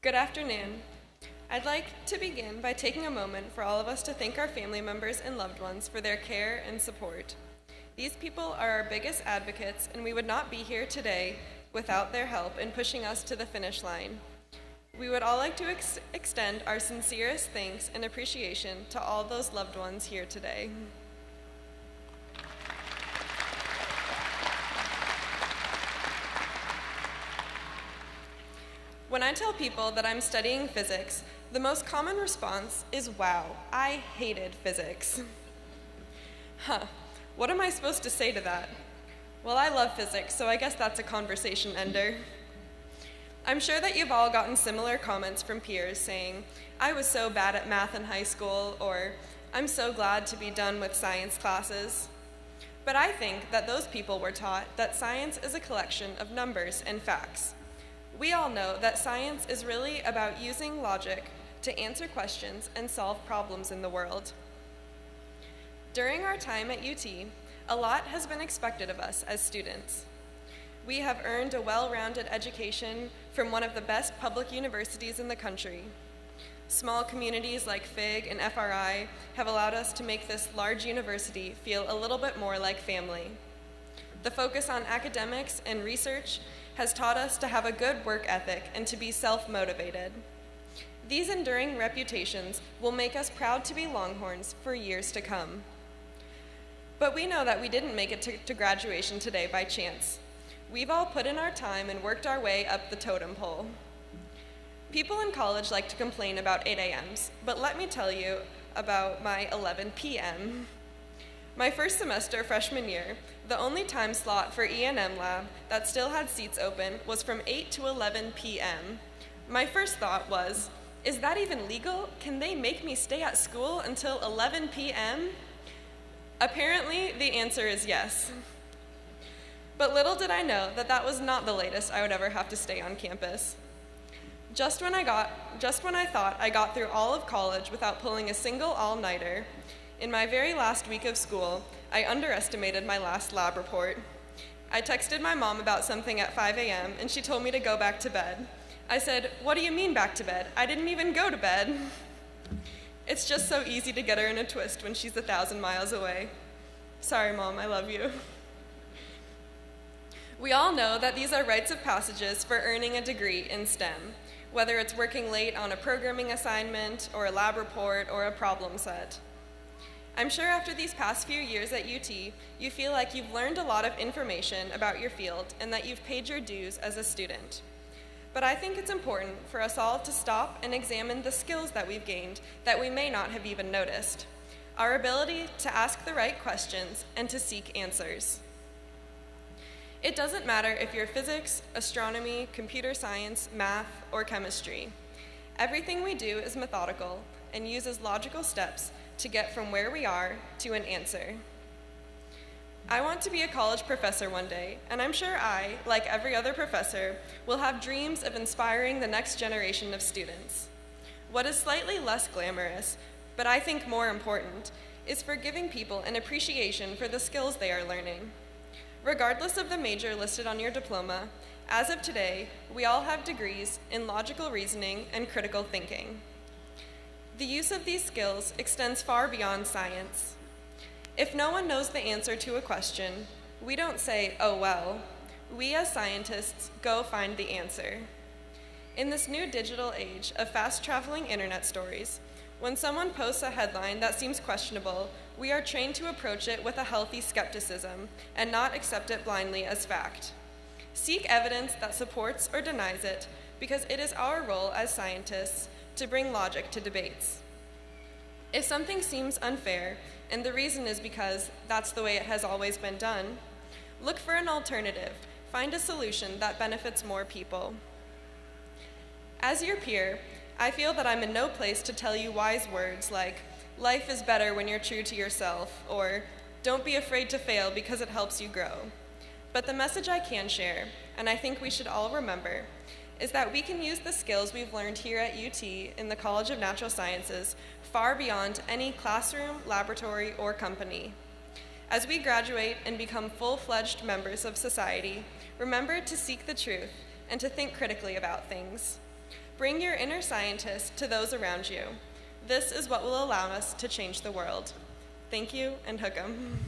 Good afternoon. I'd like to begin by taking a moment for all of us to thank our family members and loved ones for their care and support. These people are our biggest advocates, and we would not be here today without their help in pushing us to the finish line. We would all like to extend our sincerest thanks and appreciation to all those loved ones here today. When I tell people that I'm studying physics, the most common response is, "Wow, I hated physics." What am I supposed to say to that? Well, I love physics, so I guess that's a conversation ender. I'm sure that you've all gotten similar comments from peers saying, "I was so bad at math in high school," or "I'm so glad to be done with science classes." But I think that those people were taught that science is a collection of numbers and facts. We all know that science is really about using logic to answer questions and solve problems in the world. During our time at UT, a lot has been expected of us as students. We have earned a well-rounded education from one of the best public universities in the country. Small communities like FIG and FRI have allowed us to make this large university feel a little bit more like family. The focus on academics and research has taught us to have a good work ethic and to be self-motivated. These enduring reputations will make us proud to be Longhorns for years to come. But we know that we didn't make it to graduation today by chance. We've all put in our time and worked our way up the totem pole. People in college like to complain about 8 a.m.s, but let me tell you about my 11 p.m. My first semester freshman year, the only time slot for E&M lab that still had seats open was from 8 to 11 p.m. My first thought was, is that even legal? Can they make me stay at school until 11 p.m.? Apparently, the answer is yes. But little did I know that that was not the latest I would ever have to stay on campus. Just when I thought I got through all of college without pulling a single all-nighter, in my very last week of school, I underestimated my last lab report. I texted my mom about something at 5 a.m., and she told me to go back to bed. I said, "What do you mean back to bed? I didn't even go to bed." It's just so easy to get her in a twist when she's 1,000 miles away. Sorry, Mom, I love you. We all know that these are rites of passages for earning a degree in STEM, whether it's working late on a programming assignment or a lab report or a problem set. I'm sure after these past few years at UT, you feel like you've learned a lot of information about your field and that you've paid your dues as a student. But I think it's important for us all to stop and examine the skills that we've gained that we may not have even noticed. Our ability to ask the right questions and to seek answers. It doesn't matter if you're physics, astronomy, computer science, math, or chemistry. Everything we do is methodical and uses logical steps to get from where we are to an answer. I want to be a college professor one day, and I'm sure I, like every other professor, will have dreams of inspiring the next generation of students. What is slightly less glamorous, but I think more important, is for giving people an appreciation for the skills they are learning. Regardless of the major listed on your diploma, as of today, we all have degrees in logical reasoning and critical thinking. The use of these skills extends far beyond science. If no one knows the answer to a question, we don't say, "Oh well." We as scientists go find the answer. In this new digital age of fast-traveling internet stories, when someone posts a headline that seems questionable, we are trained to approach it with a healthy skepticism and not accept it blindly as fact. Seek evidence that supports or denies it, because it is our role as scientists to bring logic to debates. If something seems unfair, and the reason is because that's the way it has always been done, look for an alternative. Find a solution that benefits more people. As your peer, I feel that I'm in no place to tell you wise words like, "Life is better when you're true to yourself," or "Don't be afraid to fail because it helps you grow." But the message I can share, and I think we should all remember, is that we can use the skills we've learned here at UT in the College of Natural Sciences far beyond any classroom, laboratory, or company. As we graduate and become full-fledged members of society, remember to seek the truth and to think critically about things. Bring your inner scientist to those around you. This is what will allow us to change the world. Thank you, and hook 'em.